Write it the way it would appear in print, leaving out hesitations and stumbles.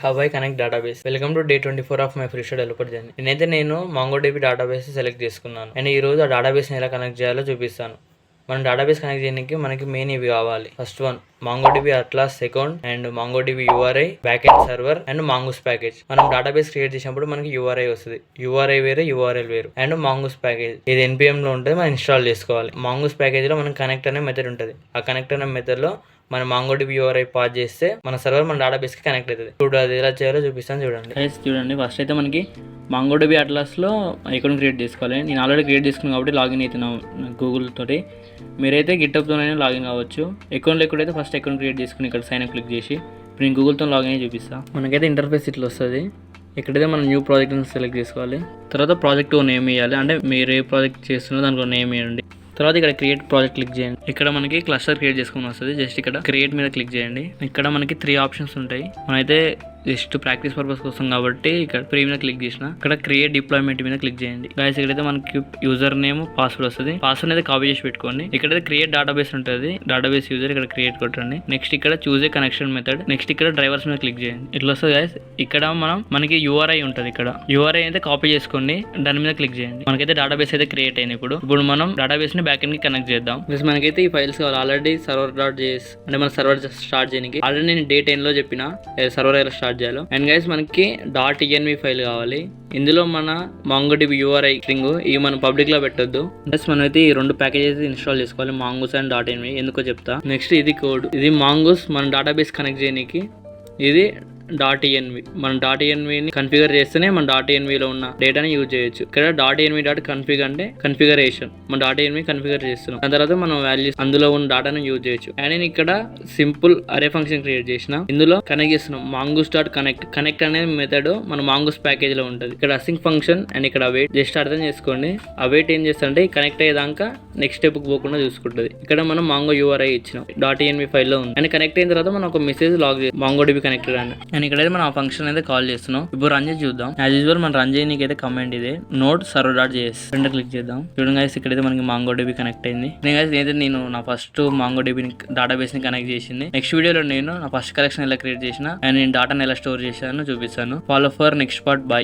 Hawaii connect database. Welcome to day 24 of my free developer journey. నేను MongoDB database select చేసుకున్నాను and ఈ రోజు ఆ డేటాబేస్ ఎలా కనెక్ట్ చేయాలో చూపిస్తాను. మనం డేటాబేస్ కనెక్ట్ చేయడానికి మనకి మెయిన్ ఇవి కావాలి. First one MongoDB Atlas account and MongoDB URI backend server and Mongoose package. మనం డేటాబేస్ క్రియేట్ చేసినప్పుడు మనకి URI వస్తుంది. URI వేరే, URL వేరు అండ్ Mongoose ప్యాకేజ్ ఇది NPM లో ఉంటుంది. మనం ఇన్స్టాల్ చేసుకోవాలి. Mongoose ప్యాకేజ్ లో మనం కనెక్ట్ అనే మెథడ్ ఉంటుంది. ఆ కనెక్ట్ అనే మెథడ్ లో మన MongoDB URI పాస్ చేస్తే మన సర్వర్ మన డేటాబేస్ కి కనెక్ట్ అవుతుంది. చూడండి అది ఎలా చేయాలో చూపిస్తాను. చూడండి ఫస్ట్ అయితే మనకి MongoDB Atlas లో అకౌంట్ క్రియేట్ చేసుకోవాలి. నేను ఆల్రెడీ క్రియేట్ చేసుకున్నాను కాబట్టి లాగిన్ అవుతున్నాను గూగుల్ తోటి. మీరైతే గిట్హబ్తోనైనా లాగిన్ కావచ్చు. అకౌంట్ లేకపోతే ఫస్ట్ అకౌంట్ క్రియేట్ చేసుకుని ఇక్కడ సైన్ అప్ క్లిక్ చేసి ఇప్పుడు నేను గూగుల్తో లాగిన్ అయ్యి చూపిస్తాను. మనకైతే ఇంటర్ఫేస్ ఇట్లా వస్తుంది. ఇక్కడైతే మనం న్యూ ప్రాజెక్ట్ సెలెక్ట్ చేసుకోవాలి. తర్వాత ప్రాజెక్ట్ నేమ్ ఇవ్వాలి. అంటే మీరు ఏ ప్రాజెక్ట్ చేస్తున్నారో దాంట్లో నేమ్ ఇవ్వండి. తర్వాత ఇక్కడ క్రియేట్ ప్రాజెక్ట్ క్లిక్ చేయండి. ఇక్కడ మనకి క్లస్టర్ క్రియేట్ చేసుకుని వస్తుంది. జస్ట్ ఇక్కడ క్రియేట్ మీద క్లిక్ చేయండి. ఇక్కడ మనకి 3 ఆప్షన్స్ ఉంటాయి. మనమైతే జస్ట్ ప్రాక్టీస్ పర్పస్ కోసం కాబట్టి ఇక్కడ ఫ్రీ మీద క్లిక్ చేసిన ఇక్కడ క్రియేట్ డిప్లాయ్మెంట్ మీద క్లిక్ చేయండి. గైస్ ఇక్కడైతే మనకి యూజర్ నేమ్ పాస్వర్డ్ వస్తుంది. పాస్వర్డ్ అయితే కాపీ చేసి పెట్టుకోండి. ఇక్కడైతే క్రియేట్ డేటాబేస్ ఉంటుంది. డేటాబేస్ యూజర్ ఇక్కడ క్రియేట్ కొట్టండి. నెక్స్ట్ ఇక్కడ choose a connection method. Next ఇక్కడ డ్రైవర్స్ మీద క్లిక్ చేయండి. ఇట్లా వస్తుంది గైస్. ఇక్కడ మనకి URI ఉంటుంది. ఇక్కడ URI అయితే కాపీ చేసుకోండి. దాని మీద క్లిక్ చేయండి. మనకైతే డేటాబేస్ అయితే క్రియేట్ అయింది. ఇప్పుడు మనం డేటాబేస్ ని బ్యాక్ ఎండ్ కి కనెక్ట్ చేద్దాం. ప్లస్ మనకైతే ఈ ఫైల్స్ కావాలి. ఆల్రెడీ server.js అంటే మన సర్వర్ స్టార్ట్ చేయడానికి ఆల్రెడీ నేను డే 10 లో చెప్పిన సర్వర్ ఎలా స్టార్ట్ చేయాలో. అండ్ గైస్ మనకి .env ఫైల్ కావాలి. ఇందులో మన MongoDB URI స్ట్రింగ్ ఇవి మనం పబ్లిక్ లో పెట్టొద్దు. ప్లస్ మనమైతే ఈ 2 ప్యాకేజెస్ ఇన్స్టాల్ చేసుకోవాలి. Mongoose అండ్ .env ఎందుకో చెప్తా. నెక్స్ట్ ఇది కోడ్. ఇది Mongoose మన డేటాబేస్ కనెక్ట్ చేయడానికి. ఇది .env మనం .envని కన్ఫిగర్ చేస్తేనే మన .envలో ఉన్న డేటాని యూజ్ చేయొచ్చు. ఇక్కడ .env.config అంటే కన్ఫిగరేషన్. మన .env కన్ఫిగర్ చేస్తున్నాం. దాని తర్వాత మనం వాల్యూస్ అందులో ఉన్న డేటాను యూజ్ చేయొచ్చు. అండ్ నేను ఇక్కడ సింపుల్ అరే ఫంక్షన్ క్రియేట్ చేసిన. ఇందులో కనెక్ట్ చేస్తున్నాం Mongoose.connect. కనెక్ట్ అనే మెథడ్ మన Mongoose ప్యాకేజ్ లో ఉంటుంది. ఇక్కడ అసింక్ ఫంక్షన్ అండ్ ఇక్కడ అవైట్. జస్ట్ అర్థం చేసుకోండి. అవైట్ ఏం చేస్తుంటే కనెక్ట్ అయ్యేదాకా నెక్స్ట్ స్టెప్ పోకుండా చూసుకుంటుంది. ఇక్కడ మనం Mongo URI ఇచ్చినాం. .env ఫైల్ లో ఉంది. అండ్ కనెక్ట్ అయిన తర్వాత మనం ఒక మెసేజ్ లాగ్ MongoDB కనెక్టెడ్ అని. అండ్ ఇక్కడైతే మనం ఆ ఫంక్షన్ అయితే కాల్ చేస్తున్నాం. ఇప్పుడు రన్ చేసి చూద్దాం. యాజ్ యూజువల్ మనం రన్ చేయడానికి అయితే కమాండ్ ఇదే node server.js. రెండు క్లిక్ చేద్దాం. చూడండి గైస్ ఇక్కడైతే మనకి MongoDB కనెక్ట్ అయింది. నేను నా ఫస్ట్ MongoDB డేటాబేస్ ని కనెక్ట్ చేసింది. నెక్స్ట్ వీడియోలో నేను నా ఫస్ట్ కలెక్షన్ ఎలా క్రియేట్ చేసిన అండ్ నేను డేటాను ఎలా స్టోర్ చేశాను చూపిస్తాను. Follow for next part. By.